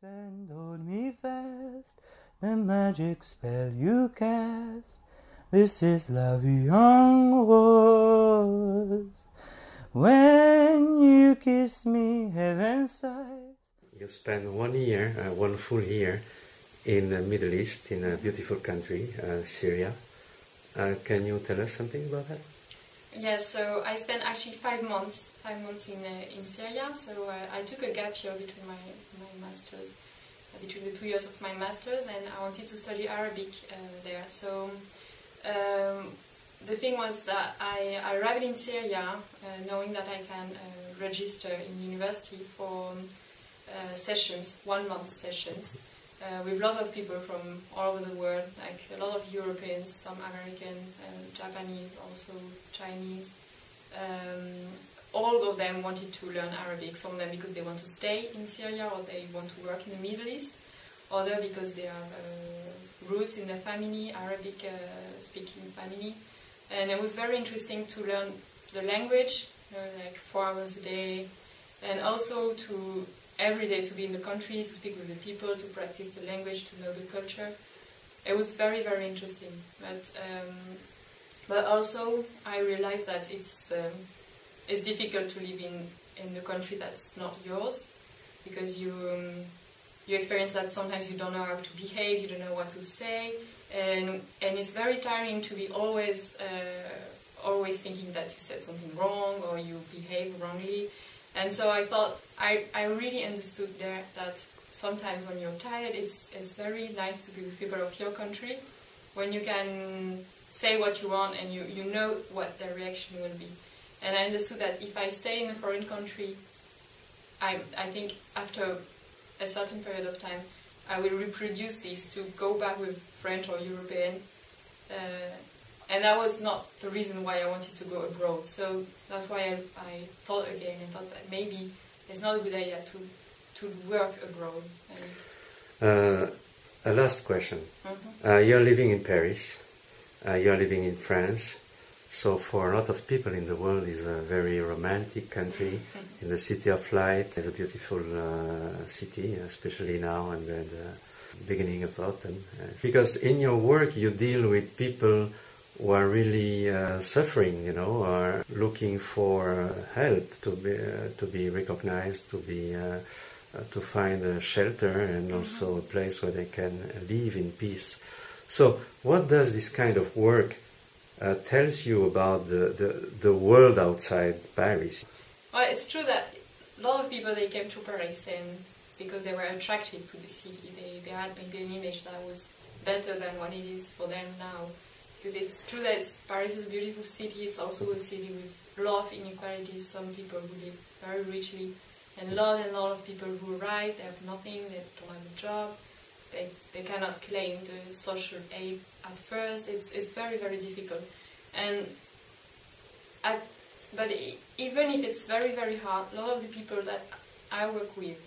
Send on me fast the magic spell you cast. This is la vie en rose. When you kiss me, heaven sighs. You spent 1 year, 1 full year, in the Middle East, in a beautiful country, Syria. Can you tell us something about that? Yes, so I spent actually 5 months in Syria. So I took a gap year between my masters, between the 2 years of my masters, and I wanted to study Arabic there. So the thing was that I arrived in Syria knowing that I can register in university for sessions, 1 month sessions, with lots of people from all over the world, like a lot of Europeans, some American, Japanese, also Chinese. All of them wanted to learn Arabic, some of them because they want to stay in Syria or they want to work in the Middle East, other because they have roots in the family, Arabic speaking family. And it was very interesting to learn the language, like 4 hours a day, and also to every day to be in the country, to speak with the people, to practice the language, to know the culture. It was very, very interesting. But also I realized that it's difficult to live in the country that's not yours, because you experience that sometimes you don't know how to behave, you don't know what to say, and it's very tiring to be always thinking that you said something wrong or you behave wrongly. And so I thought, I really understood there that sometimes when you're tired, it's very nice to be with people of your country, when you can say what you want and you know what their reaction will be. And I understood that if I stay in a foreign country, I think after a certain period of time, I will reproduce this to go back with French or European. And that was not the reason why I wanted to go abroad. So that's why I thought again and thought that maybe it's not a good idea to work abroad. A last question. Mm-hmm. You're living in Paris. You're living in France. So for a lot of people in the world, it's a very romantic country. In the city of light, it's a beautiful city, especially now and the beginning of autumn. Because in your work, you deal with people who are really suffering, are looking for help to be recognized, to find a shelter and also a place where they can live in peace. So what does this kind of work tells you about the world outside Paris? Well, it's true that a lot of people, they came to Paris and because they were attracted to the city. They had maybe an image that was better than what it is for them now. Because it's true that Paris is a beautiful city. It's also a city with a lot of inequalities. Some people who live very richly, and a lot of people who arrive, they have nothing, they don't have a job, they cannot claim the social aid at first. It's very, very difficult. But even if it's very, very hard, a lot of the people that I work with,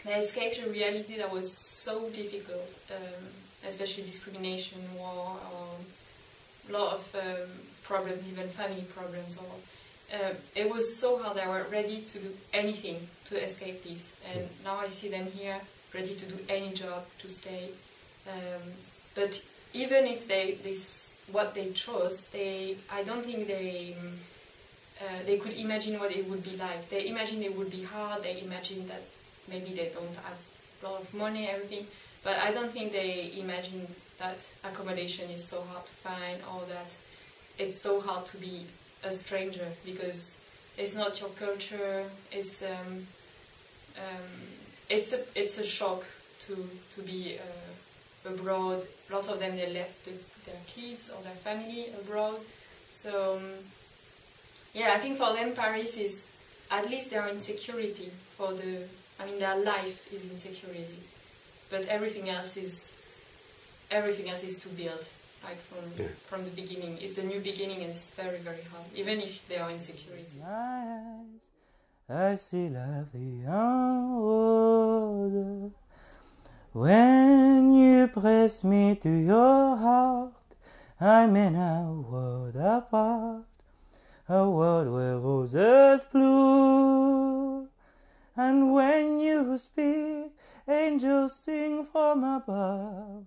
they escaped a reality that was so difficult, especially discrimination, war, or a lot of problems, even family problems. It was so hard. They were ready to do anything to escape this. And now I see them here, ready to do any job to stay. But even if what they chose, I don't think they could imagine what it would be like. They imagine it would be hard. They imagine that maybe they don't have a lot of money, everything. But I don't think they imagine that accommodation is so hard to find, or that it's so hard to be a stranger, because it's not your culture. It's a shock to be abroad. Lots of them, they left their kids or their family abroad. So yeah, I think for them Paris is, at least their insecurity their life is insecurity. But everything else is to build, like from the beginning. It's a new beginning, and it's very, very hard, even if there are insecurity. My eyes, I see la vie en rose. When you press me to your heart, I'm in a world apart, a world where roses bloom. And when you speak, angels sing from above.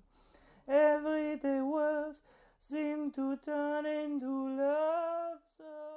Everyday words seem to turn into love songs.